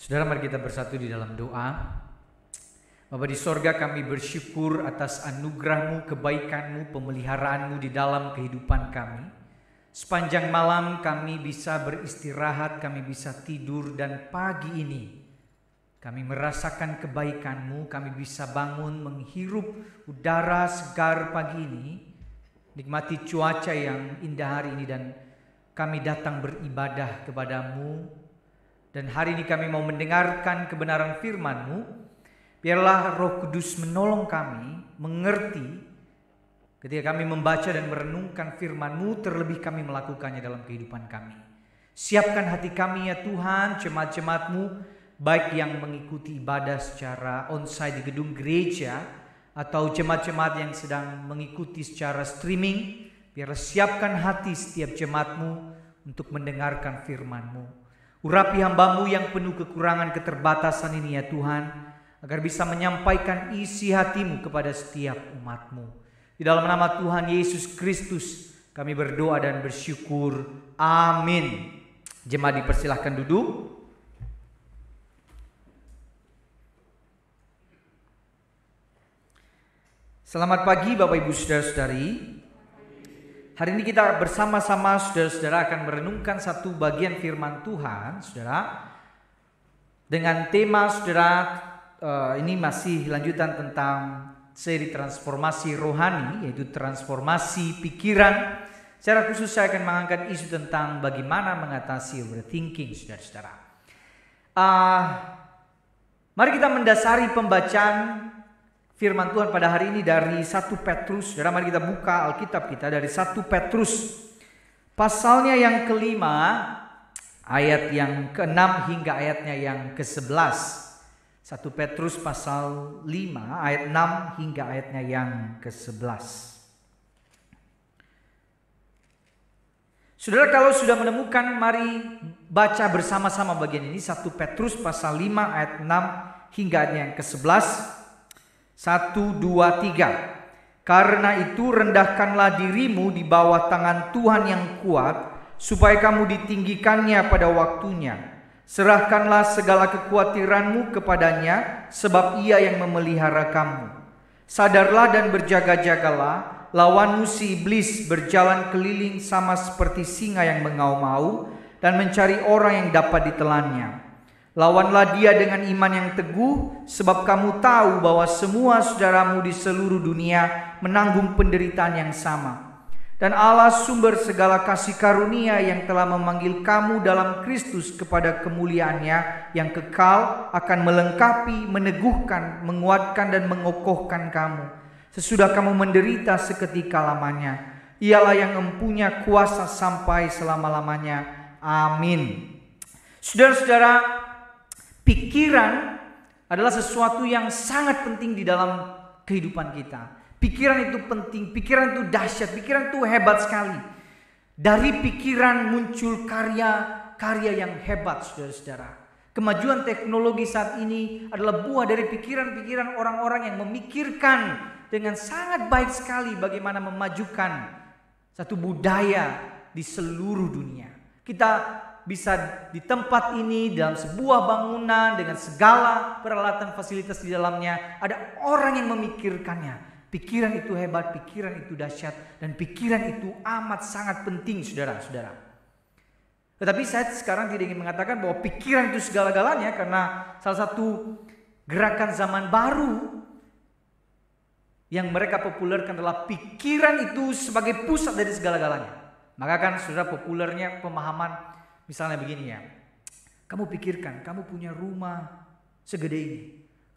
Saudara, mari kita bersatu di dalam doa. Bapa di sorga, kami bersyukur atas anugerah-Mu, kebaikan-Mu, pemeliharaanmu di dalam kehidupan kami. Sepanjang malam kami bisa beristirahat, kami bisa tidur, dan pagi ini kami merasakan kebaikan-Mu, kami bisa bangun menghirup udara segar pagi ini, nikmati cuaca yang indah hari ini, dan kami datang beribadah kepada-Mu. Dan hari ini kami mau mendengarkan kebenaran firman-Mu. Biarlah Roh Kudus menolong kami mengerti ketika kami membaca dan merenungkan firman-Mu, terlebih kami melakukannya dalam kehidupan kami. Siapkan hati kami ya Tuhan, jemaat-jemaat-Mu, baik yang mengikuti ibadah secara onsite di gedung gereja atau jemaat-jemaat yang sedang mengikuti secara streaming. Biarlah siapkan hati setiap jemaat-Mu untuk mendengarkan firman-Mu. Urapi hamba-Mu yang penuh kekurangan keterbatasan ini ya Tuhan, agar bisa menyampaikan isi hati-Mu kepada setiap umat-Mu. Di dalam nama Tuhan Yesus Kristus kami berdoa dan bersyukur. Amin. Jemaat dipersilahkan duduk. Selamat pagi Bapak Ibu Saudara-saudari. Hari ini kita bersama-sama saudara-saudara akan merenungkan satu bagian firman Tuhan, saudara. Dengan tema saudara, ini masih lanjutan tentang seri transformasi rohani, yaitu transformasi pikiran. Secara khusus saya akan mengangkat isu tentang bagaimana mengatasi overthinking, saudara-saudara. Mari kita mendasari pembacaan firman Tuhan pada hari ini dari 1 Petrus. Saudara, mari kita buka Alkitab kita dari 1 Petrus. Pasalnya yang kelima, ayat yang ke-6 hingga ayatnya yang ke-11. 1 Petrus pasal 5 ayat 6 hingga ayatnya yang ke-11. Saudara, kalau sudah menemukan, mari baca bersama-sama bagian ini. 1 Petrus pasal 5 ayat 6 hingga ayatnya yang ke-11. 1, 2, 3. Karena itu rendahkanlah dirimu di bawah tangan Tuhan yang kuat, supaya kamu ditinggikannya pada waktunya. Serahkanlah segala kekhawatiranmu kepadanya, sebab Ia yang memelihara kamu. Sadarlah dan berjaga-jagalah, lawanmu si iblis berjalan keliling sama seperti singa yang mengaum-ngaum dan mencari orang yang dapat ditelannya. Lawanlah dia dengan iman yang teguh, sebab kamu tahu bahwa semua saudaramu di seluruh dunia menanggung penderitaan yang sama. Dan Allah sumber segala kasih karunia yang telah memanggil kamu dalam Kristus kepada kemuliaannya yang kekal akan melengkapi, meneguhkan, menguatkan dan mengokohkan kamu. Sesudah kamu menderita seketika lamanya, Ialah yang mempunyai kuasa sampai selama-lamanya. Amin. Saudara-saudara, pikiran adalah sesuatu yang sangat penting di dalam kehidupan kita. Pikiran itu penting, pikiran itu dahsyat, pikiran itu hebat sekali. Dari pikiran muncul karya yang hebat, saudara-saudara. Kemajuan teknologi saat ini adalah buah dari pikiran-pikiran orang-orang yang memikirkan dengan sangat baik sekali bagaimana memajukan satu budaya di seluruh dunia. Kita bisa di tempat ini dalam sebuah bangunan dengan segala peralatan fasilitas di dalamnya, ada orang yang memikirkannya. Pikiran itu hebat, pikiran itu dahsyat, dan pikiran itu amat sangat penting, saudara-saudara. Tetapi saya sekarang tidak ingin mengatakan bahwa pikiran itu segala-galanya, karena salah satu gerakan zaman baru yang mereka populerkan adalah pikiran itu sebagai pusat dari segala-galanya. Maka kan saudara, populernya pemahaman misalnya begini ya, kamu pikirkan, kamu punya rumah segede ini,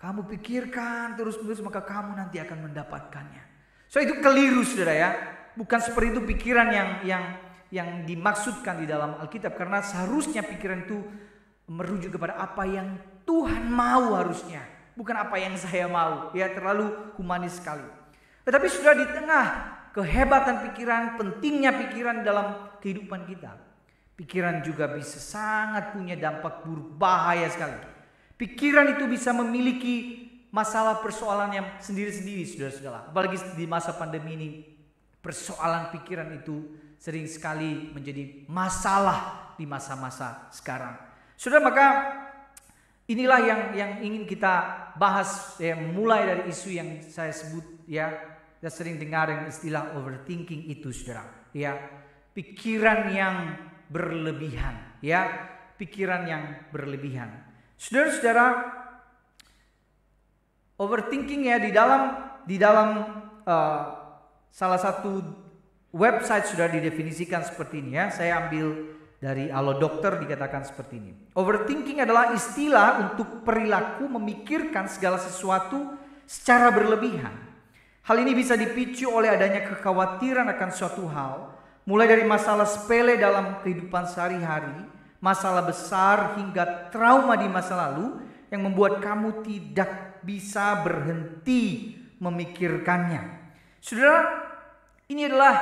kamu pikirkan terus-menerus maka kamu nanti akan mendapatkannya. So itu keliru, saudara ya. Bukan seperti itu pikiran yang dimaksudkan di dalam Alkitab, karena seharusnya pikiran itu merujuk kepada apa yang Tuhan mau harusnya, bukan apa yang saya mau. Ya, terlalu humanis sekali. Tetapi sudah di tengah kehebatan pikiran, pentingnya pikiran dalam kehidupan kita, pikiran juga bisa sangat punya dampak buruk, bahaya sekali. Pikiran itu bisa memiliki masalah persoalan yang sendiri-sendiri, saudara-saudara. Apalagi di masa pandemi ini, persoalan pikiran itu sering sekali menjadi masalah di masa-masa sekarang. Saudara, maka inilah yang ingin kita bahas ya, mulai dari isu yang saya sebut ya, kita sering dengar yang istilah overthinking itu, saudara. Ya, pikiran yang berlebihan, ya, pikiran yang berlebihan. Saudara-saudara, overthinking ya di dalam salah satu website sudah didefinisikan seperti ini ya. Saya ambil dari Allo Dokter, dikatakan seperti ini. Overthinking adalah istilah untuk perilaku memikirkan segala sesuatu secara berlebihan. Hal ini bisa dipicu oleh adanya kekhawatiran akan suatu hal, mulai dari masalah sepele dalam kehidupan sehari-hari, masalah besar hingga trauma di masa lalu yang membuat kamu tidak bisa berhenti memikirkannya. Saudara, ini adalah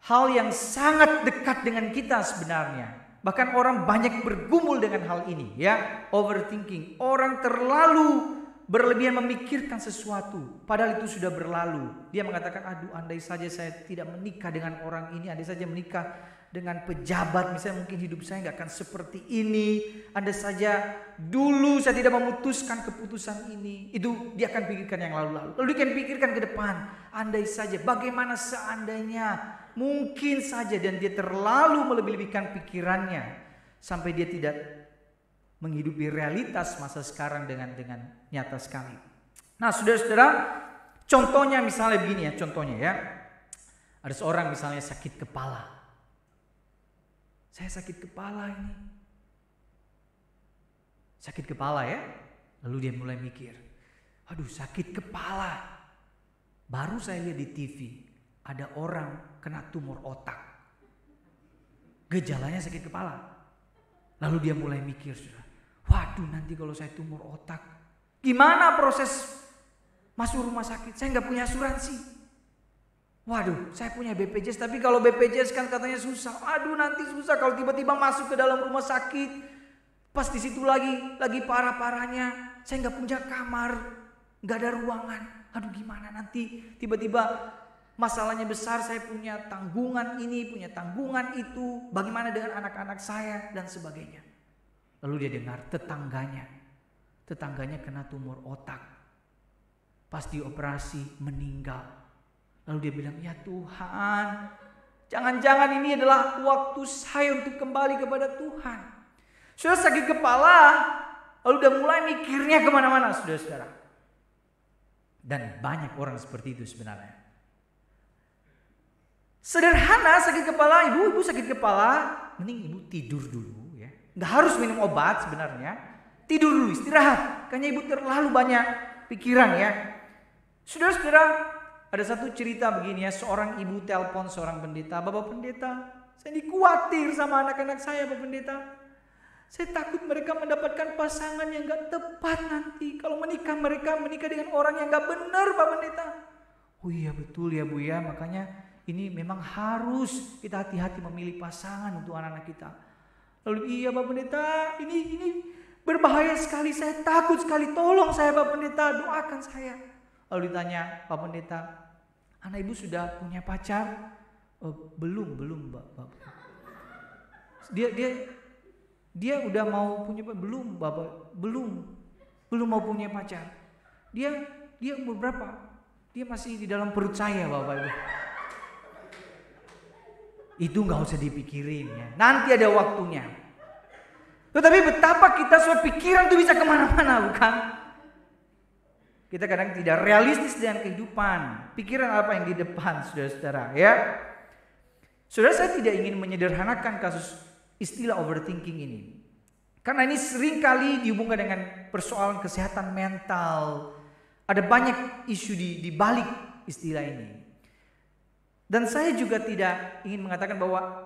hal yang sangat dekat dengan kita sebenarnya. Bahkan orang banyak bergumul dengan hal ini ya, overthinking. Orang terlalu berlebihan memikirkan sesuatu padahal itu sudah berlalu. Dia mengatakan, aduh andai saja saya tidak menikah dengan orang ini, andai saja menikah dengan pejabat, misalnya mungkin hidup saya nggak akan seperti ini. Andai saja dulu saya tidak memutuskan keputusan ini, itu dia akan pikirkan yang lalu-lalu. Lalu dia akan pikirkan ke depan, andai saja, bagaimana seandainya, mungkin saja. Dan dia terlalu melebih-lebihkan pikirannya sampai dia tidak menghidupi realitas masa sekarang dengan nyata sekali. Nah, saudara-saudara, contohnya misalnya begini ya, contohnya ya. Ada seorang misalnya sakit kepala. Saya sakit kepala ini. Sakit kepala ya. Lalu dia mulai mikir, aduh sakit kepala. Baru saya lihat di TV, ada orang kena tumor otak. Gejalanya sakit kepala. Lalu dia mulai mikir, sudah, waduh nanti kalau saya tumor otak, gimana proses masuk rumah sakit? Saya nggak punya asuransi. Waduh, saya punya BPJS, tapi kalau BPJS kan katanya susah. Aduh, nanti susah kalau tiba-tiba masuk ke dalam rumah sakit. Pas di situ lagi parah-parahnya, saya nggak punya kamar, nggak ada ruangan. Aduh, gimana nanti tiba-tiba masalahnya besar, saya punya tanggungan ini, punya tanggungan itu. Bagaimana dengan anak-anak saya dan sebagainya. Lalu dia dengar tetangganya kena tumor otak. Pas dioperasi meninggal. Lalu dia bilang, ya Tuhan, jangan-jangan ini adalah waktu saya untuk kembali kepada Tuhan. Sudah sakit kepala, lalu udah mulai mikirnya kemana-mana, saudara-saudara. Dan banyak orang seperti itu sebenarnya. Sederhana sakit kepala, ibu sakit kepala, mending ibu tidur dulu ya. Nggak harus minum obat sebenarnya. Tidur dulu, istirahat. Karena ibu terlalu banyak pikiran ya. Saudara-saudara, ada satu cerita begini ya, seorang ibu telepon seorang pendeta, Bapak pendeta, saya dikhawatir sama anak-anak saya, Bapak pendeta. Saya takut mereka mendapatkan pasangan yang gak tepat nanti. Kalau menikah, mereka menikah dengan orang yang gak benar, Bapak pendeta. Oh iya betul ya Bu ya, makanya ini memang harus kita hati-hati memilih pasangan untuk anak-anak kita. Lalu iya Bapak pendeta, ini berbahaya sekali, saya takut sekali, tolong saya Bapak pendeta, doakan saya. Lalu ditanya, Pak Pendeta, anak ibu sudah punya pacar? Belum Bapak. Dia udah mau punya pacar? Belum Bapak, belum mau punya pacar. Dia umur berapa? Dia masih di dalam perut saya Bapak Ibu. Itu nggak usah dipikirin ya. Nanti ada waktunya. Tetapi betapa kita suatu pikiran itu bisa kemana-mana, bukan? Kita kadang tidak realistis dengan kehidupan. Pikiran apa yang di depan, saudara-saudara ya. Saudara, saya tidak ingin menyederhanakan kasus istilah overthinking ini. Karena ini seringkali dihubungkan dengan persoalan kesehatan mental. Ada banyak isu di balik istilah ini. Dan saya juga tidak ingin mengatakan bahwa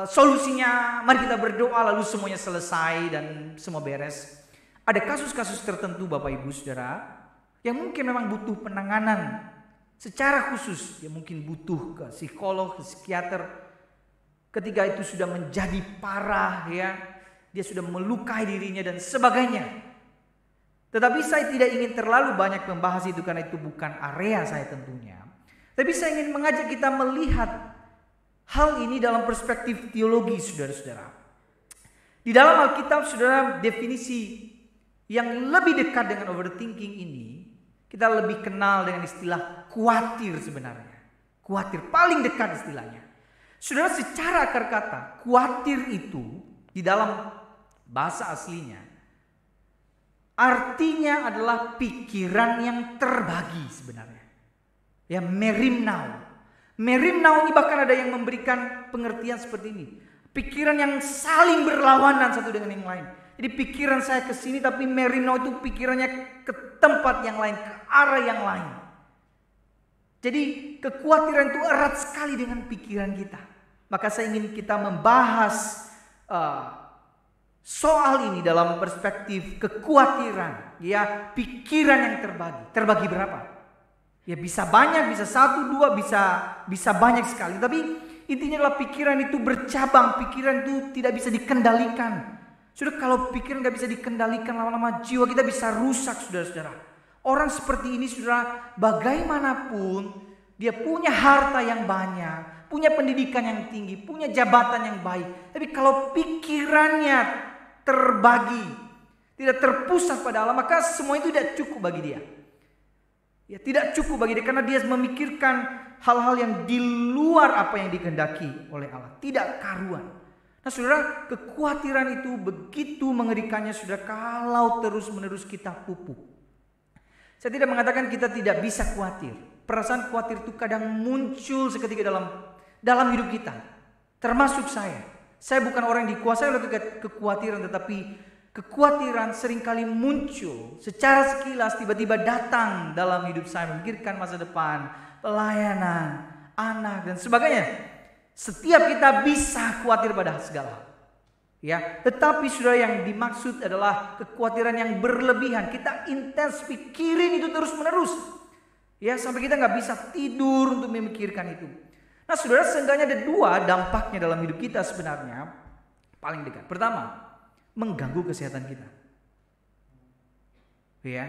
solusinya mari kita berdoa lalu semuanya selesai dan semua beres. Ada kasus-kasus tertentu Bapak Ibu Saudara yang mungkin memang butuh penanganan secara khusus. Dia mungkin butuh ke psikolog, ke psikiater. Ketika itu sudah menjadi parah ya, dia sudah melukai dirinya dan sebagainya. Tetapi saya tidak ingin terlalu banyak membahas itu karena itu bukan area saya tentunya. Tapi saya ingin mengajak kita melihat hal ini dalam perspektif teologi saudara-saudara. Di dalam Alkitab saudara, definisi yang lebih dekat dengan overthinking ini, kita lebih kenal dengan istilah khawatir sebenarnya. Khawatir, paling dekat istilahnya. Saudara, secara akar kata, khawatir itu di dalam bahasa aslinya artinya adalah pikiran yang terbagi sebenarnya. Ya, merimnau. Merimnau ini bahkan ada yang memberikan pengertian seperti ini. Pikiran yang saling berlawanan satu dengan yang lain. Jadi pikiran saya ke sini, tapi merimnau itu pikirannya ke tempat yang lain, ke arah yang lain. Jadi kekhawatiran itu erat sekali dengan pikiran kita. Maka saya ingin kita membahas soal ini dalam perspektif kekhawatiran. Ya, pikiran yang terbagi. Terbagi berapa? Ya, bisa banyak, bisa 1, 2, bisa banyak sekali. Tapi intinya adalah pikiran itu bercabang. Pikiran itu tidak bisa dikendalikan. Sudah, kalau pikiran gak bisa dikendalikan, lama-lama jiwa kita bisa rusak, saudara-saudara. Orang seperti ini, saudara, bagaimanapun dia punya harta yang banyak, punya pendidikan yang tinggi, punya jabatan yang baik. Tapi kalau pikirannya terbagi, tidak terpusat pada Allah, maka semua itu tidak cukup bagi dia. Ya, tidak cukup bagi dia karena dia memikirkan hal-hal yang di luar apa yang dikehendaki oleh Allah. Tidak karuan. Nah, saudara, kekhawatiran itu begitu mengerikannya, saudara, kalau terus-menerus kita pupuk. Saya tidak mengatakan kita tidak bisa khawatir. Perasaan khawatir itu kadang muncul seketika dalam hidup kita. Termasuk saya. Saya bukan orang yang dikuasai oleh kekhawatiran, tetapi kekhawatiran seringkali muncul secara sekilas, tiba-tiba datang dalam hidup saya, memikirkan masa depan, pelayanan, anak, dan sebagainya. Setiap kita bisa khawatir pada segala hal. Ya, tetapi saudara, yang dimaksud adalah kekhawatiran yang berlebihan. Kita intens pikirin itu terus-menerus. Ya, sampai kita nggak bisa tidur untuk memikirkan itu. Nah, saudara, seenggaknya ada 2 dampaknya dalam hidup kita sebenarnya. Paling dekat. Pertama, mengganggu kesehatan kita. Ya.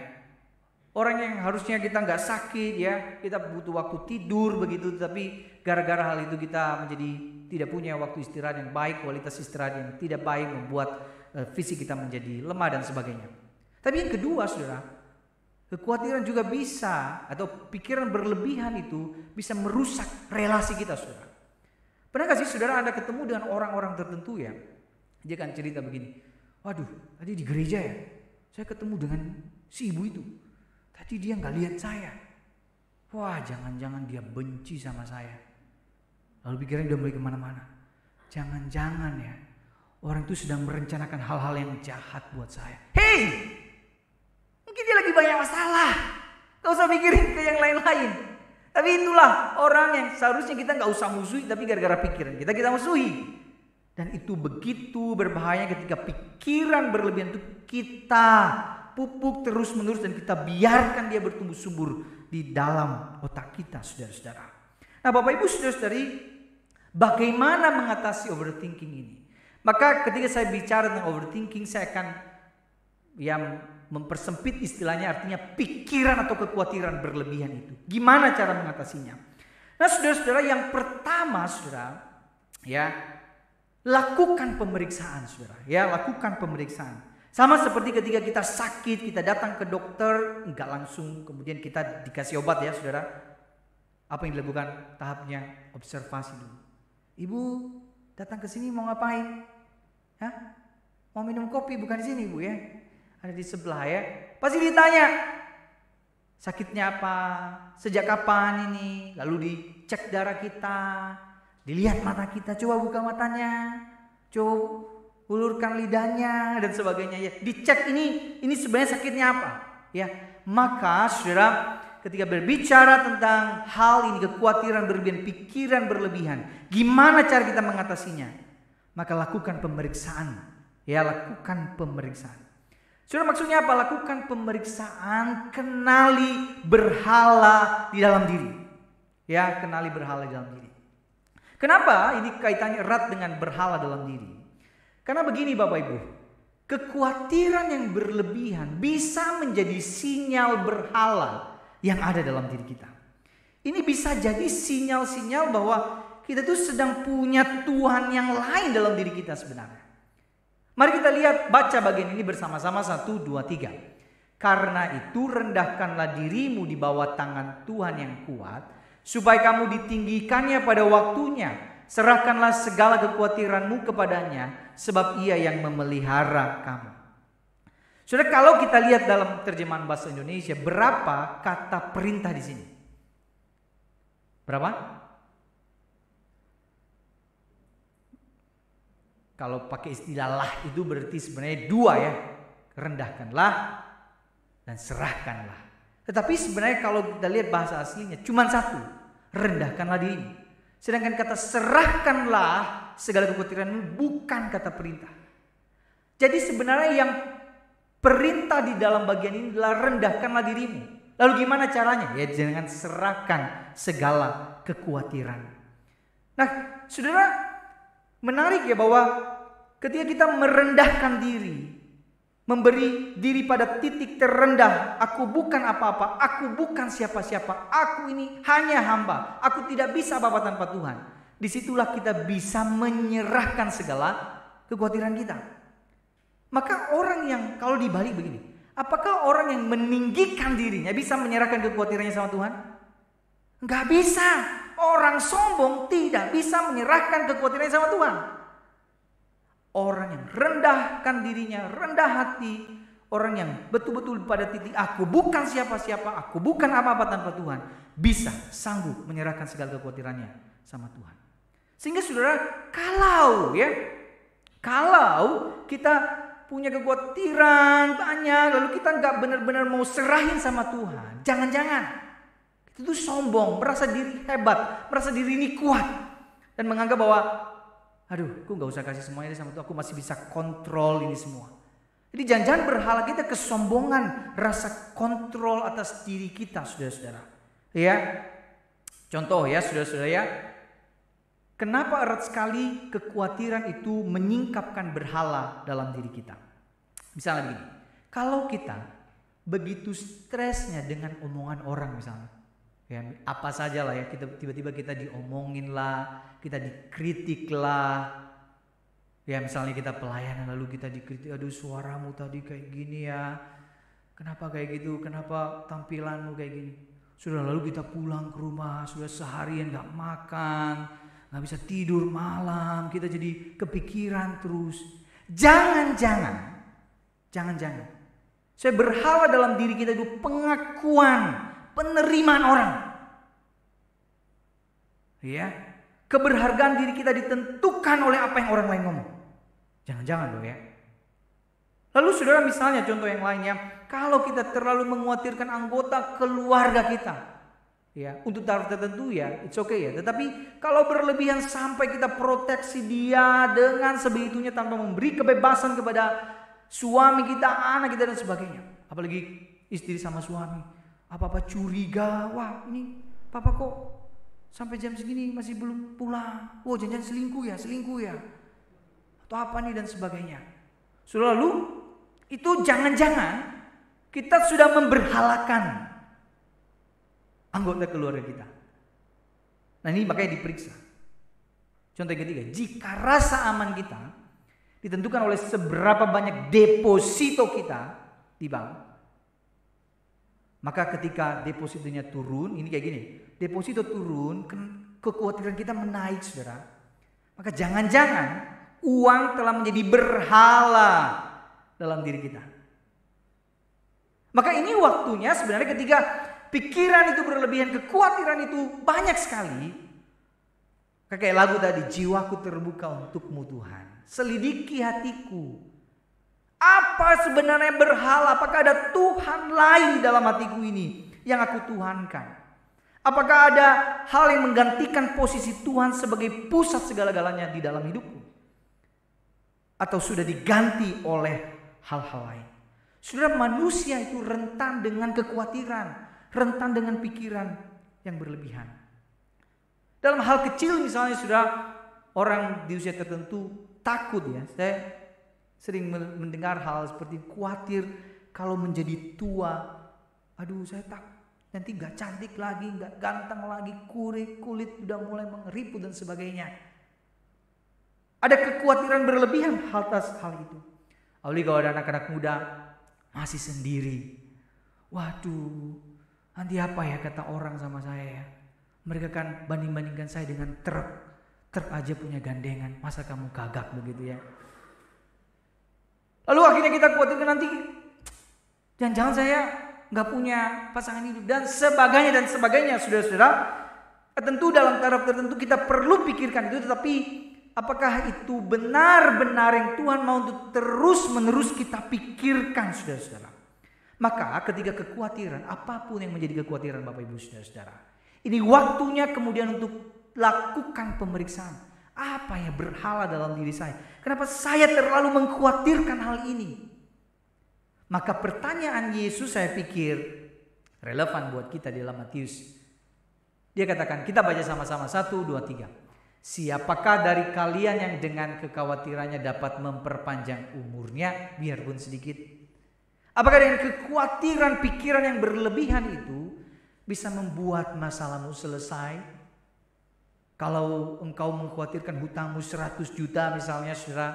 Orang yang harusnya kita nggak sakit, ya, kita butuh waktu tidur begitu, tapi gara-gara hal itu kita menjadi tidak punya waktu istirahat yang baik, kualitas istirahat yang tidak baik, membuat fisik kita menjadi lemah dan sebagainya. Tapi yang kedua, saudara, kekhawatiran juga bisa, atau pikiran berlebihan itu bisa merusak relasi kita, saudara. Pernah gak sih saudara Anda ketemu dengan orang-orang tertentu, ya? Dia kan cerita begini, waduh, tadi di gereja ya, saya ketemu dengan si ibu itu. Tadi dia gak lihat saya. Wah, jangan-jangan dia benci sama saya. Lalu pikirannya udah mulai kemana-mana. Jangan-jangan ya, orang itu sedang merencanakan hal-hal yang jahat buat saya. Hei, mungkin dia lagi banyak masalah. Gak usah mikirin ke yang lain-lain. Tapi itulah orang yang seharusnya kita gak usah musuhi, tapi gara-gara pikiran kita musuhi. Dan itu begitu berbahaya ketika pikiran berlebihan itu kita pupuk terus-menerus dan kita biarkan dia bertumbuh subur di dalam otak kita, saudara-saudara. Nah, Bapak Ibu, saudara-saudari, bagaimana mengatasi overthinking ini? Maka ketika saya bicara tentang overthinking, saya akan mempersempit istilahnya, artinya pikiran atau kekhawatiran berlebihan itu. Gimana cara mengatasinya? Nah, saudara-saudara, yang pertama, saudara, ya, lakukan pemeriksaan, saudara. Ya, lakukan pemeriksaan. Sama seperti ketika kita sakit, kita datang ke dokter, enggak langsung kemudian kita dikasih obat, ya saudara. Apa yang dilakukan? Tahapnya observasi dulu. Ibu datang ke sini mau ngapain? Hah? Mau minum kopi? Bukan di sini, ibu, ya. Ada di sebelah, ya. Pasti ditanya, sakitnya apa? Sejak kapan ini? Lalu dicek darah kita, dilihat mata kita, coba buka matanya, coba ulurkan lidahnya dan sebagainya, ya. Dicek ini sebenarnya sakitnya apa, ya. Maka saudara, ketika berbicara tentang hal ini, kekhawatiran berlebihan, pikiran berlebihan, gimana cara kita mengatasinya? Maka lakukan pemeriksaan, ya, lakukan pemeriksaan. Saudara, maksudnya apa? Lakukan pemeriksaan, kenali berhala di dalam diri, ya, kenali berhala di dalam diri. Kenapa ini kaitannya erat dengan berhala dalam diri? Karena begini, Bapak Ibu, kekhawatiran yang berlebihan bisa menjadi sinyal berhala yang ada dalam diri kita. Ini bisa jadi sinyal-sinyal bahwa kita tuh sedang punya Tuhan yang lain dalam diri kita sebenarnya. Mari kita lihat, baca bagian ini bersama-sama. 1, 2, 3. Karena itu rendahkanlah dirimu di bawah tangan Tuhan yang kuat, supaya kamu ditinggikannya pada waktunya. Serahkanlah segala kekhawatiranmu kepadanya, sebab Ia yang memelihara kamu. Saudara, kalau kita lihat dalam terjemahan bahasa Indonesia, berapa kata perintah di sini? Berapa? Kalau pakai istilah lah itu berarti sebenarnya 2 ya. Rendahkanlah dan serahkanlah. Tetapi sebenarnya kalau kita lihat bahasa aslinya cuma 1. Rendahkanlah dirimu. Sedangkan kata serahkanlah segala kekhawatiranmu bukan kata perintah. Jadi sebenarnya yang perintah di dalam bagian ini adalah rendahkanlah dirimu. Lalu gimana caranya? Ya dengan serahkan segala kekhawatiran. Nah, saudara, menarik ya bahwa ketika kita merendahkan diri, memberi diri pada titik terendah, aku bukan apa-apa, aku bukan siapa-siapa, aku ini hanya hamba, aku tidak bisa apa-apa tanpa Tuhan. Disitulah kita bisa menyerahkan segala kekhawatiran kita. Maka orang yang, kalau dibalik begini, apakah orang yang meninggikan dirinya bisa menyerahkan kekhawatirannya sama Tuhan? Enggak bisa. Orang sombong tidak bisa menyerahkan kekhawatirannya sama Tuhan. Orang yang rendahkan dirinya, rendah hati, orang yang betul-betul pada titik aku bukan siapa-siapa, aku bukan apa-apa tanpa Tuhan, bisa sanggup menyerahkan segala kekhawatirannya sama Tuhan. Sehingga saudara, kalau kita punya kekhawatiran banyak, lalu kita nggak benar-benar mau serahin sama Tuhan, jangan-jangan itu sombong, merasa diri hebat, merasa diri ini kuat, dan menganggap bahwa aduh, aku nggak usah kasih semuanya sama Tuhan, aku masih bisa kontrol ini semua. Jadi jangan-jangan berhala kita kesombongan, rasa kontrol atas diri kita, saudara-saudara. Ya, contoh ya, saudara-saudara ya. Kenapa erat sekali kekhawatiran itu menyingkapkan berhala dalam diri kita? Misalnya begini, kalau kita begitu stresnya dengan omongan orang misalnya, ya apa saja lah ya, kita tiba-tiba kita diomongin lah, kita dikritik lah, ya misalnya kita pelayanan lalu kita dikritik, aduh suaramu tadi kayak gini ya, kenapa kayak gitu, kenapa tampilanmu kayak gini. Sudah lalu kita pulang ke rumah, sudah seharian gak makan, gak bisa tidur malam, kita jadi kepikiran terus. Jangan-jangan saya berhala dalam diri kita itu pengakuan, penerimaan orang. Ya, keberhargaan diri kita ditentukan oleh apa yang orang lain ngomong. Jangan-jangan loh ya. Lalu saudara, misalnya contoh yang lainnya, kalau kita terlalu mengkhawatirkan anggota keluarga kita, ya untuk taraf tertentu ya, it's okay ya. Tetapi kalau berlebihan sampai kita proteksi dia dengan sebegitunya tanpa memberi kebebasan kepada suami kita, anak kita dan sebagainya. Apalagi istri sama suami, apa-apa curiga, wah ini papa kok sampai jam segini masih belum pulang. Wah jangan-jangan selingkuh ya. Atau apa nih dan sebagainya. Lalu itu jangan-jangan kita sudah memberhalakan anggota keluarga kita. Nah ini makanya diperiksa. Contoh yang ketiga, jika rasa aman kita ditentukan oleh seberapa banyak deposito kita di bank, maka ketika depositonya turun, ini kayak gini, deposito turun, kekhawatiran kita menaik saudara, maka jangan-jangan uang telah menjadi berhala dalam diri kita. Maka ini waktunya sebenarnya ketika pikiran itu berlebihan, kekhawatiran itu banyak sekali, kayak lagu tadi, jiwaku terbuka untukmu Tuhan, selidiki hatiku. Apa sebenarnya berhala? Apakah ada Tuhan lain di dalam hatiku ini yang aku tuhankan? Apakah ada hal yang menggantikan posisi Tuhan sebagai pusat segala-galanya di dalam hidupku? Atau sudah diganti oleh hal-hal lain? Saudara, manusia itu rentan dengan kekhawatiran, rentan dengan pikiran yang berlebihan. Dalam hal kecil misalnya sudah orang di usia tertentu takut ya. Saya sering mendengar hal seperti khawatir kalau menjadi tua. Aduh saya takut nanti gak cantik lagi, gak ganteng lagi, kulit udah mulai mengeriput dan sebagainya. Ada kekhawatiran berlebihan atas hal itu. Apalagi kalau ada anak-anak muda masih sendiri. Waduh, nanti apa ya kata orang sama saya ya. Mereka kan banding-bandingkan saya dengan truk. Truk aja punya gandengan, masa kamu gagak begitu ya. Lalu akhirnya kita khawatirkan nanti jangan-jangan saya gak punya pasangan hidup dan sebagainya saudara-saudara. Tentu dalam taraf tertentu kita perlu pikirkan itu, tetapi apakah itu benar-benar yang Tuhan mau untuk terus-menerus kita pikirkan saudara-saudara. Maka ketika kekhawatiran, apapun yang menjadi kekhawatiran Bapak Ibu saudara-saudara, ini waktunya kemudian untuk lakukan pemeriksaan. Apa yang berhala dalam diri saya? Kenapa saya terlalu mengkhawatirkan hal ini? Maka pertanyaan Yesus saya pikir relevan buat kita di dalam Matius. Dia katakan, kita baca sama-sama 1, 2, 3. Siapakah dari kalian yang dengan kekhawatirannya dapat memperpanjang umurnya biarpun sedikit? Apakah dengan kekhawatiran pikiran yang berlebihan itu bisa membuat masalahmu selesai? Kalau engkau mengkhawatirkan hutangmu 100 juta misalnya saudara,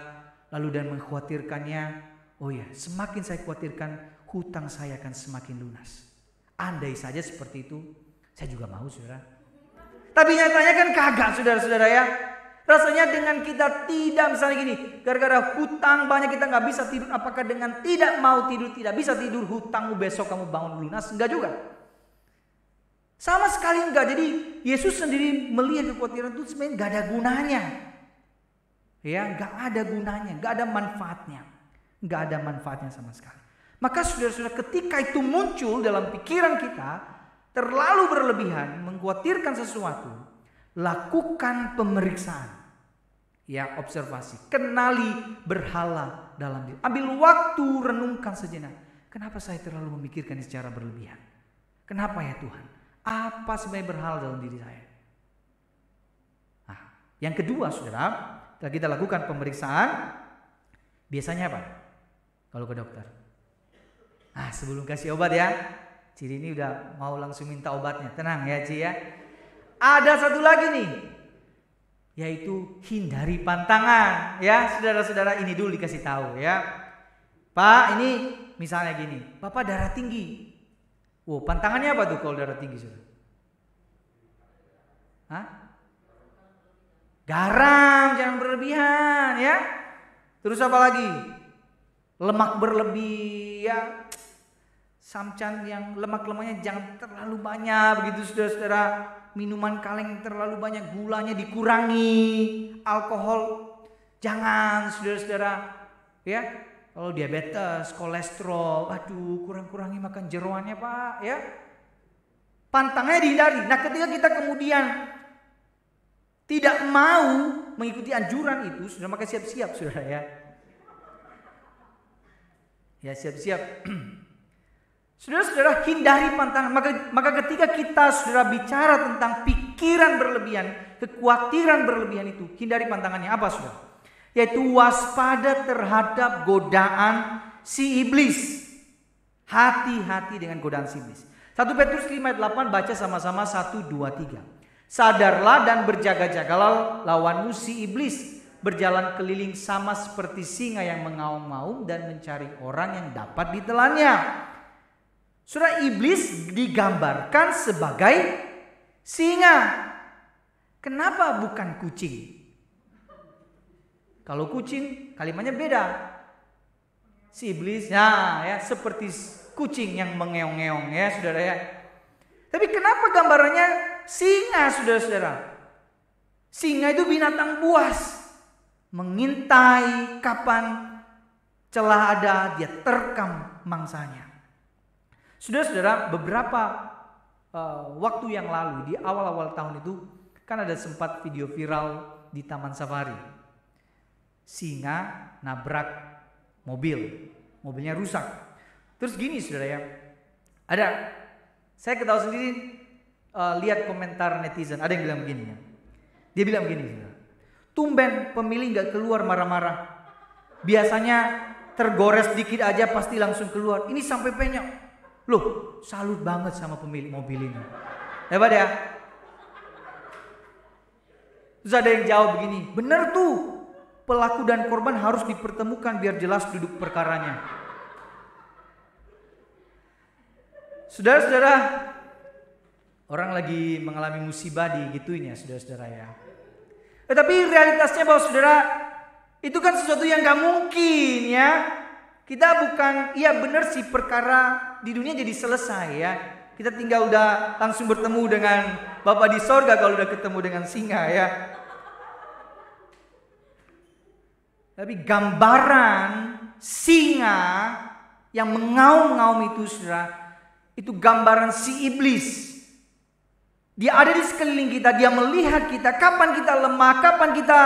lalu dan mengkhawatirkannya, oh ya semakin saya khawatirkan hutang saya akan semakin lunas. Andai saja seperti itu, saya juga mau saudara. Tapi nyatanya kan kagak saudara-saudara ya. Rasanya dengan kita tidak misalnya gini, gara-gara hutang banyak kita gak bisa tidur. Apakah dengan tidak mau tidur, tidak bisa tidur, hutangmu besok kamu bangun lunas? Enggak juga. Sama sekali enggak. Jadi Yesus sendiri melihat kekhawatiran itu sebenarnya gak ada gunanya. Ya gak ada gunanya, gak ada manfaatnya. Gak ada manfaatnya sama sekali. Maka saudara-saudara ketika itu muncul dalam pikiran kita, terlalu berlebihan, mengkhawatirkan sesuatu, lakukan pemeriksaan. Ya, observasi, kenali berhala dalam diri. Ambil waktu, renungkan sejenak. Kenapa saya terlalu memikirkan secara berlebihan? Kenapa ya Tuhan? Apa sebenarnya berhala dalam diri saya? Nah, yang kedua saudara, setelah kita lakukan pemeriksaan, biasanya apa? Kalau ke dokter. Nah, sebelum kasih obat ya, Ciri ini udah mau langsung minta obatnya. Tenang ya Ci ya. Ada satu lagi nih, yaitu hindari pantangan. Ya saudara-saudara, ini dulu dikasih tahu ya. Pak, ini misalnya gini, Bapak darah tinggi. Wow, pantangannya apa tuh kalau darah tinggi saudara? Hah? Garam, jangan berlebihan ya. Terus apa lagi? Lemak berlebih ya. Samcan yang lemak-lemaknya jangan terlalu banyak begitu saudara-saudara. Minuman kaleng terlalu banyak, gulanya dikurangi. Alkohol jangan saudara-saudara. Ya, kalau diabetes, kolesterol, aduh kurang-kurangi makan jeroannya Pak ya. Pantangnya dihindari. Nah ketika kita kemudian tidak mau mengikuti anjuran itu, sudah maka siap-siap saudara ya. Ya siap-siap. Saudara-saudara hindari pantangan. Maka ketika kita saudara bicara tentang pikiran berlebihan, kekhawatiran berlebihan itu, hindari pantangannya apa saudara? Yaitu waspada terhadap godaan si iblis. Hati-hati dengan godaan si iblis. 1 Petrus 5 ayat 8 baca sama-sama 1, 2, 3. Sadarlah dan berjaga-jagalah lawanmu si iblis. Berjalan keliling sama seperti singa yang mengaum-ngaum dan mencari orang yang dapat ditelannya. Saudara, iblis digambarkan sebagai singa. Kenapa bukan kucing? Kalau kucing kalimatnya beda. Si iblis ya seperti kucing yang mengeong-ngeong ya saudara ya. Tapi kenapa gambarannya singa saudara-saudara? Singa itu binatang buas. Mengintai kapan celah ada dia terkam mangsanya. Saudara-saudara, beberapa waktu yang lalu di awal-awal tahun itu kan ada sempat video viral di Taman Safari. Singa nabrak mobilnya rusak. Terus gini saudara ya, saya ketahui sendiri lihat komentar netizen, ada yang bilang begini ya. Dia bilang begini, saudara, tumben pemilih gak keluar marah-marah. Biasanya tergores dikit aja pasti langsung keluar. Ini sampai penyok. Loh, salut banget sama pemilik mobil ini. Hebat ya. Terus ada yang jawab begini, bener tuh. pelaku dan korban harus dipertemukan biar jelas duduk perkaranya. Saudara-saudara, orang lagi mengalami musibah digituin ya saudara-saudara ya. Tetapi realitasnya bahwa saudara, itu kan sesuatu yang gak mungkin ya. Kita bukan, iya benar sih perkara di dunia jadi selesai ya. Kita tinggal udah langsung bertemu dengan Bapa di sorga kalau udah ketemu dengan singa ya. Tapi gambaran singa yang mengaum-ngaum itu saudara, itu gambaran si iblis. Dia ada di sekeliling kita, dia melihat kita, kapan kita lemah, kapan kita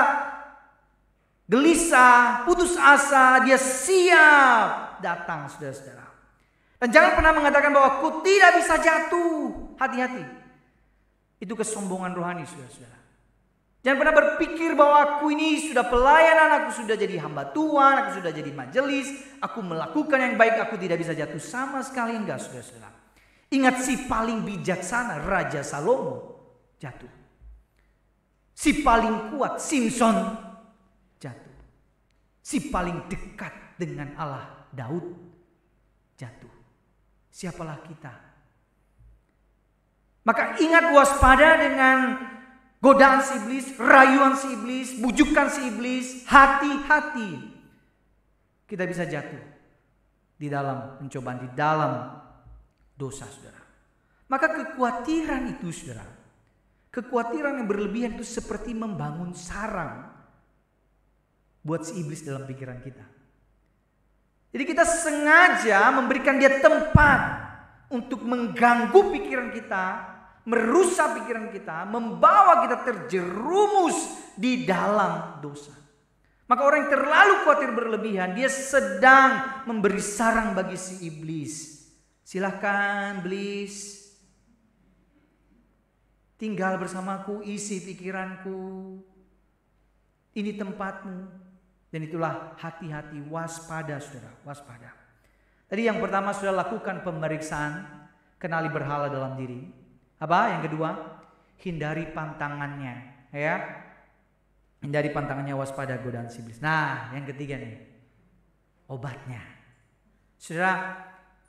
gelisah, putus asa, dia siap datang saudara-saudara. Dan jangan pernah mengatakan bahwa aku tidak bisa jatuh. Hati-hati. Itu kesombongan rohani saudara-saudara. Jangan pernah berpikir bahwa aku ini sudah pelayanan, aku sudah jadi hamba Tuhan, aku sudah jadi majelis, aku melakukan yang baik, aku tidak bisa jatuh. Sama sekali enggak saudara-saudara. Ingat si paling bijaksana Raja Salomo jatuh. Si paling kuat Simpson jatuh. Si paling dekat dengan Allah Daud jatuh. Siapalah kita? Maka ingat waspada dengan godaan si iblis, rayuan si iblis, bujukan si iblis. Hati-hati. Kita bisa jatuh di dalam pencobaan, di dalam dosa saudara. Maka kekhawatiran itu saudara, kekhawatiran yang berlebihan itu seperti membangun sarang buat si iblis dalam pikiran kita. Jadi kita sengaja memberikan dia tempat untuk mengganggu pikiran kita, merusak pikiran kita, membawa kita terjerumus di dalam dosa. Maka orang yang terlalu khawatir berlebihan, dia sedang memberi sarang bagi si iblis. Silahkan iblis, tinggal bersamaku, isi pikiranku. Ini tempatmu. Dan itulah hati-hati, waspada saudara, waspada. Tadi yang pertama sudah lakukan pemeriksaan, kenali berhala dalam diri. Apa? Yang kedua, hindari pantangannya, ya. Hindari pantangannya, waspada godaan iblis. Nah, yang ketiga nih, obatnya. Saudara,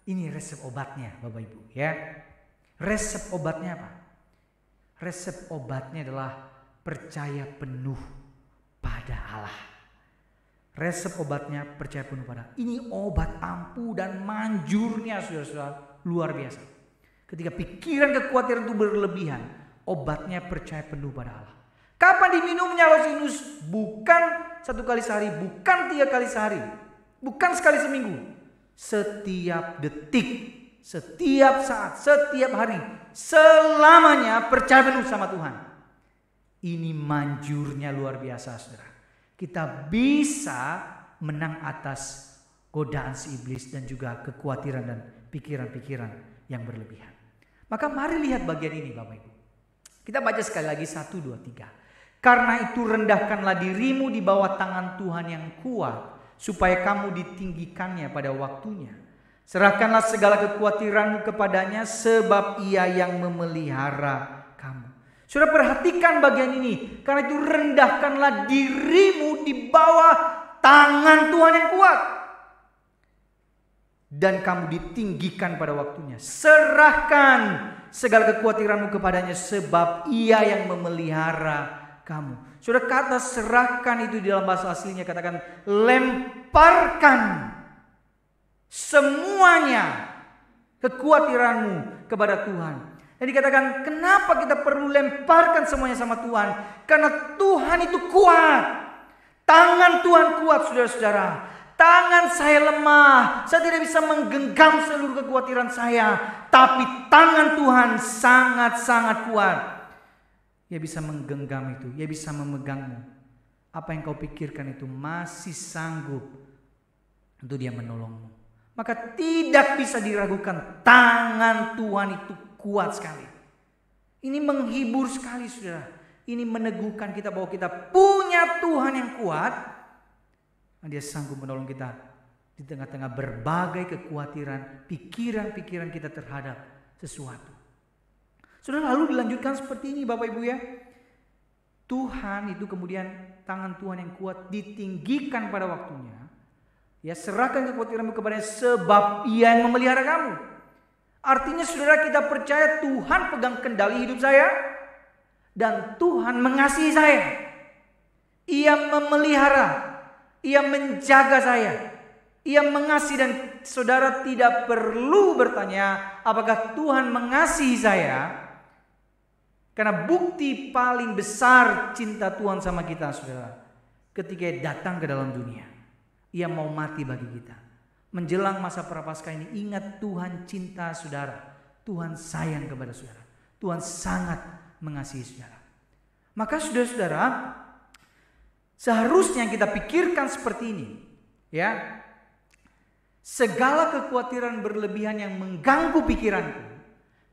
ini resep obatnya, Bapak Ibu, ya. Resep obatnya apa? Resep obatnya adalah percaya penuh pada Allah. Resep obatnya percaya penuh pada Allah. Ini obat ampuh dan manjurnya saudara-saudara luar biasa. Ketika pikiran kekhawatiran itu berlebihan, obatnya percaya penuh pada Allah. Kapan diminumnya Losinus? Bukan 1 kali sehari, bukan 3 kali sehari, bukan sekali seminggu. Setiap detik, setiap saat, setiap hari, selamanya percaya penuh sama Tuhan. Ini manjurnya luar biasa saudara. Kita bisa menang atas godaan si iblis dan juga kekhawatiran dan pikiran-pikiran yang berlebihan. Maka mari lihat bagian ini Bapak Ibu. Kita baca sekali lagi 1, 2, 3. Karena itu rendahkanlah dirimu di bawah tangan Tuhan yang kuat, supaya kamu ditinggikannya pada waktunya. Serahkanlah segala kekhawatiranmu kepadanya, sebab ia yang memelihara kamu. Saudara perhatikan bagian ini. Karena itu rendahkanlah dirimu di bawah tangan Tuhan yang kuat. Dan kamu ditinggikan pada waktunya. Serahkan segala kekhawatiranmu kepadanya, sebab ia yang memelihara kamu. Saudara, kata serahkan itu di dalam bahasa aslinya katakan lemparkan semuanya kekhawatiranmu kepada Tuhan. Dan dikatakan kenapa kita perlu lemparkan semuanya sama Tuhan? Karena Tuhan itu kuat. Tangan Tuhan kuat saudara-saudara. Tangan saya lemah. Saya tidak bisa menggenggam seluruh kekhawatiran saya. Tapi tangan Tuhan sangat-sangat kuat. Ia bisa menggenggam itu. Ia bisa memegangmu. Apa yang kau pikirkan itu masih sanggup untuk dia menolongmu. Maka tidak bisa diragukan. Tangan Tuhan itu kuat sekali. Ini menghibur sekali saudara. Ini meneguhkan kita bahwa kita punya Tuhan yang kuat. Dan dia sanggup menolong kita di tengah-tengah berbagai kekhawatiran, pikiran-pikiran kita terhadap sesuatu. Saudara, lalu dilanjutkan seperti ini Bapak Ibu ya. Tuhan itu kemudian tangan Tuhan yang kuat, ditinggikan pada waktunya. Ya, serahkan kekhawatiranmu kepadanya sebab Ia yang memelihara kamu. Artinya saudara, kita percaya Tuhan pegang kendali hidup saya dan Tuhan mengasihi saya. Ia memelihara, Ia menjaga saya, Ia mengasihi, dan saudara tidak perlu bertanya apakah Tuhan mengasihi saya. Karena bukti paling besar cinta Tuhan sama kita, saudara, ketika Ia datang ke dalam dunia, Ia mau mati bagi kita. Menjelang masa prapaskah ini, ingat Tuhan cinta saudara. Tuhan sayang kepada saudara. Tuhan sangat mengasihi saudara. Maka saudara-saudara, seharusnya kita pikirkan seperti ini. Ya, segala kekhawatiran berlebihan yang mengganggu pikiranku,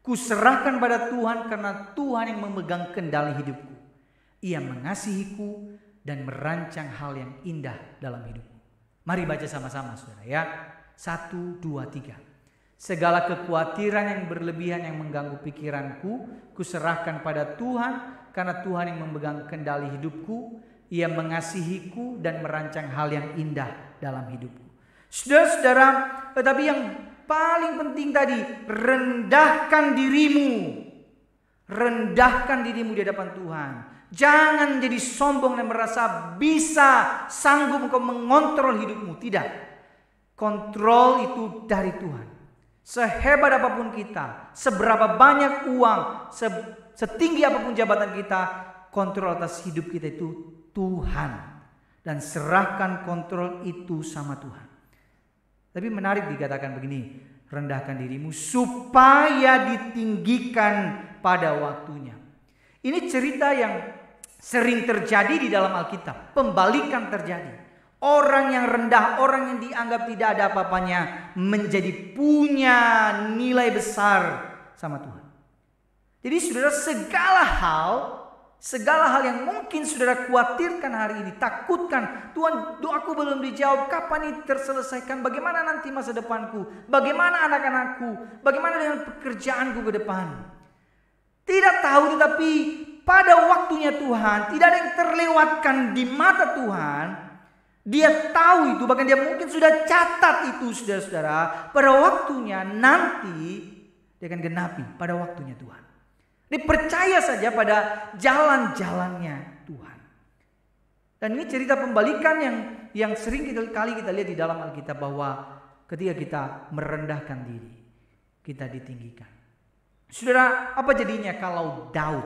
kuserahkan pada Tuhan karena Tuhan yang memegang kendali hidupku. Ia mengasihiku dan merancang hal yang indah dalam hidupku. Mari baca sama-sama saudara ya. 1, 2, 3. Segala kekhawatiran yang berlebihan yang mengganggu pikiranku, kuserahkan pada Tuhan karena Tuhan yang memegang kendali hidupku. Ia mengasihiku dan merancang hal yang indah dalam hidupku. Saudara-saudara, tetapi yang paling penting tadi, rendahkan dirimu. Rendahkan dirimu di hadapan Tuhan. Jangan jadi sombong dan merasa bisa, sanggup engkau mengontrol hidupmu. Tidak. Kontrol itu dari Tuhan. Sehebat apapun kita, seberapa banyak uang, setinggi apapun jabatan kita, kontrol atas hidup kita itu Tuhan. Dan serahkan kontrol itu sama Tuhan. Tapi menarik dikatakan begini, rendahkan dirimu supaya ditinggikan pada waktunya. Ini cerita yang sering terjadi di dalam Alkitab. Pembalikan terjadi. Orang yang rendah, orang yang dianggap tidak ada apa-apanya, menjadi punya nilai besar sama Tuhan. Jadi saudara, segala hal yang mungkin saudara khawatirkan hari ini, takutkan, Tuhan, doaku belum dijawab, kapan ini terselesaikan, bagaimana nanti masa depanku, bagaimana anak-anakku, bagaimana dengan pekerjaanku ke depan. Tidak tahu, tetapi pada waktunya Tuhan, tidak ada yang terlewatkan di mata Tuhan. Dia tahu itu, bahkan dia mungkin sudah catat itu saudara-saudara. Pada waktunya nanti dia akan genapi pada waktunya Tuhan. Dipercaya saja pada jalan-jalannya Tuhan. Dan ini cerita pembalikan yang sering kali kita lihat di dalam Alkitab, bahwa ketika kita merendahkan diri, kita ditinggikan. Saudara, apa jadinya kalau Daud,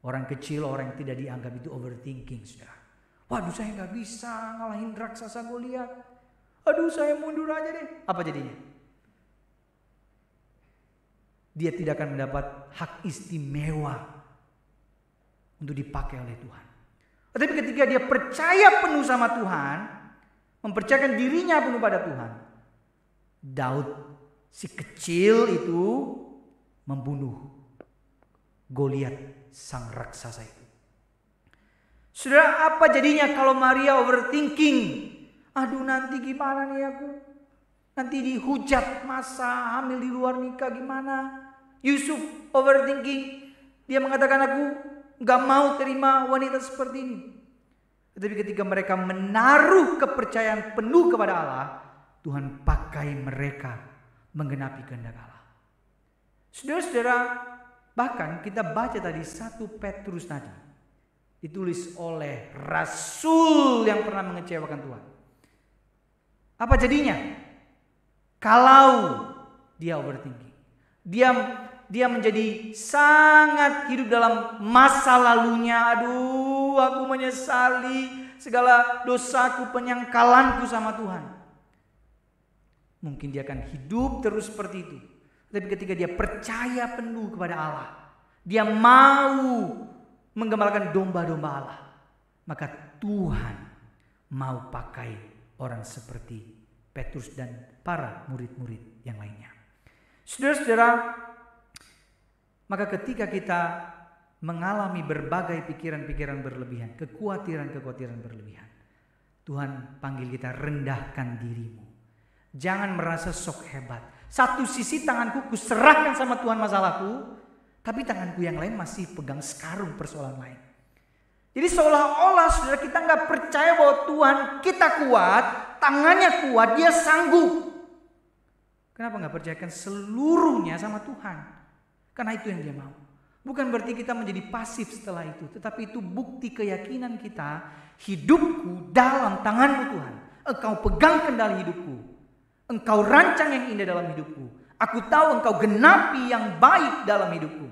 orang kecil, orang yang tidak dianggap itu overthinking, saudara. Waduh, saya gak bisa ngalahin raksasa Goliat. Aduh, saya mundur aja deh. Apa jadinya? Dia tidak akan mendapat hak istimewa untuk dipakai oleh Tuhan. Tetapi ketika dia percaya penuh sama Tuhan, mempercayakan dirinya penuh pada Tuhan, Daud si kecil itu membunuh Goliat sang raksasa itu. Saudara, apa jadinya kalau Maria overthinking? Aduh, nanti gimana nih aku? Nanti dihujat masa hamil di luar nikah gimana? Yusuf overthinking. Dia mengatakan, aku gak mau terima wanita seperti ini. Tetapi ketika mereka menaruh kepercayaan penuh kepada Allah, Tuhan pakai mereka menggenapi kehendak Allah. Saudara-saudara, bahkan kita baca tadi 1 Petrus tadi, ditulis oleh rasul yang pernah mengecewakan Tuhan. Apa jadinya? Kalau dia overthinking, dia menjadi sangat hidup dalam masa lalunya. Aduh, aku menyesali segala dosaku, penyangkalanku sama Tuhan. Mungkin dia akan hidup terus seperti itu. Tapi ketika dia percaya penuh kepada Allah, dia mau menggembalakan domba-domba Allah, maka Tuhan mau pakai orang seperti Petrus dan para murid-murid yang lainnya. Saudara-saudara, maka ketika kita mengalami berbagai pikiran-pikiran berlebihan, kekhawatiran-kekhawatiran berlebihan, Tuhan panggil kita, rendahkan dirimu. Jangan merasa sok hebat. Satu sisi tanganku kuserahkan sama Tuhan masalahku, tapi tanganku yang lain masih pegang sekarung persoalan lain. Jadi seolah-olah saudara kita nggak percaya bahwa Tuhan kita kuat, tangannya kuat, dia sanggup. Kenapa nggak percayakan seluruhnya sama Tuhan? Karena itu yang dia mau. Bukan berarti kita menjadi pasif setelah itu, tetapi itu bukti keyakinan kita, hidupku dalam tanganmu Tuhan. Engkau pegang kendali hidupku. Engkau rancang yang indah dalam hidupku. Aku tahu engkau genapi yang baik dalam hidupku.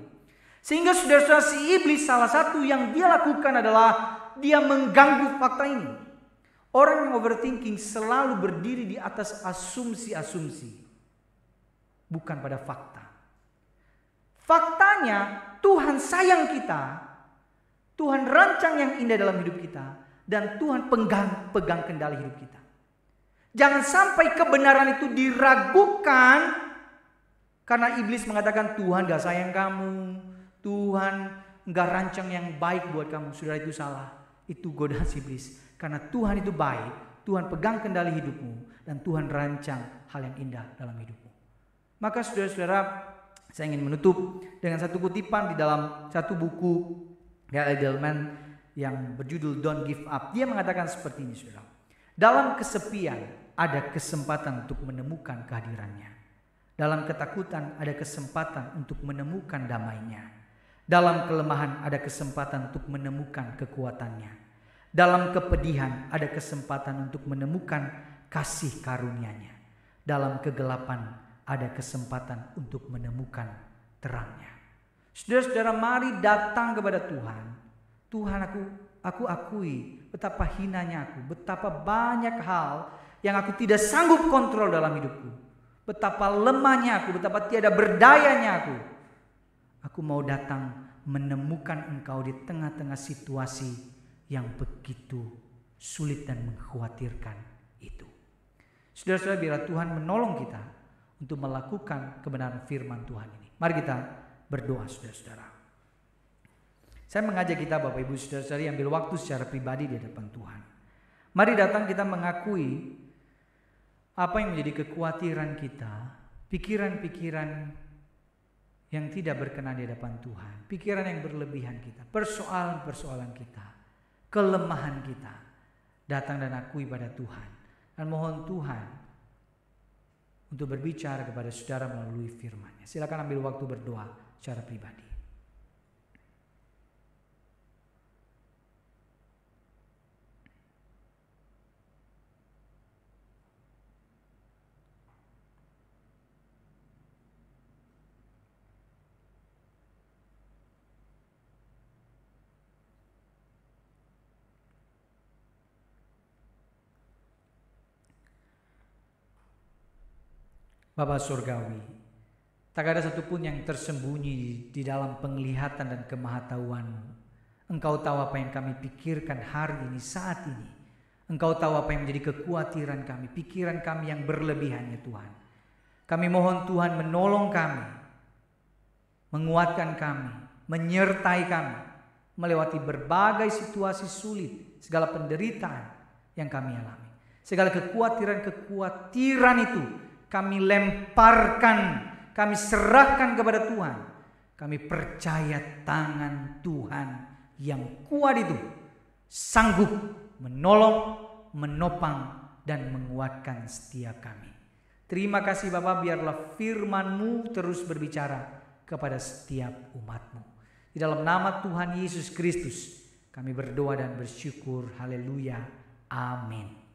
Sehingga saudara-saudara, si iblis salah satu yang dia lakukan adalah dia mengganggu fakta ini. Orang yang overthinking selalu berdiri di atas asumsi-asumsi, bukan pada fakta. Faktanya Tuhan sayang kita, Tuhan rancang yang indah dalam hidup kita, dan Tuhan pegang kendali hidup kita. Jangan sampai kebenaran itu diragukan karena iblis mengatakan Tuhan gak sayang kamu, Tuhan gak rancang yang baik buat kamu. Saudara, itu salah. Itu godaan iblis. Karena Tuhan itu baik, Tuhan pegang kendali hidupmu, dan Tuhan rancang hal yang indah dalam hidupmu. Maka saudara-saudara, saya ingin menutup dengan satu kutipan di dalam satu buku Gary Edelman yang berjudul Don't Give Up. Dia mengatakan seperti ini, saudara. Dalam kesepian ada kesempatan untuk menemukan kehadirannya. Dalam ketakutan ada kesempatan untuk menemukan damainya. Dalam kelemahan ada kesempatan untuk menemukan kekuatannya. Dalam kepedihan ada kesempatan untuk menemukan kasih karunia-Nya. Dalam kegelapan ada kesempatan untuk menemukan terangnya. Saudara-saudara, mari datang kepada Tuhan. Tuhan, aku akui betapa hinanya aku, betapa banyak hal yang aku tidak sanggup kontrol dalam hidupku. Betapa lemahnya aku, betapa tiada berdayanya aku. Aku mau datang menemukan Engkau di tengah-tengah situasi yang begitu sulit dan mengkhawatirkan itu. Saudara-saudara, biar Tuhan menolong kita untuk melakukan kebenaran firman Tuhan ini. Mari kita berdoa, saudara-saudara. Saya mengajak kita, Bapak Ibu saudara-saudari, ambil waktu secara pribadi di hadapan Tuhan. Mari datang kita mengakui apa yang menjadi kekhawatiran kita, pikiran-pikiran yang tidak berkenan di hadapan Tuhan, pikiran yang berlebihan kita, persoalan-persoalan kita, kelemahan kita. Datang dan akui pada Tuhan, dan mohon Tuhan untuk berbicara kepada saudara melalui firman-Nya. Silakan ambil waktu berdoa secara pribadi. Bapa Surgawi, tak ada satupun yang tersembunyi di dalam penglihatan dan kemahatauan-Mu. Engkau tahu apa yang kami pikirkan hari ini, saat ini. Engkau tahu apa yang menjadi kekhawatiran kami, pikiran kami yang berlebihan, ya Tuhan. Kami mohon Tuhan menolong kami, menguatkan kami, menyertai kami, melewati berbagai situasi sulit, segala penderitaan yang kami alami. Segala kekhawatiran itu kami lemparkan, kami serahkan kepada Tuhan. Kami percaya tangan Tuhan yang kuat itu sanggup menolong, menopang, dan menguatkan setiap kami. Terima kasih Bapa, biarlah firman-Mu terus berbicara kepada setiap umat-Mu. Di dalam nama Tuhan Yesus Kristus kami berdoa dan bersyukur. Haleluya. Amin.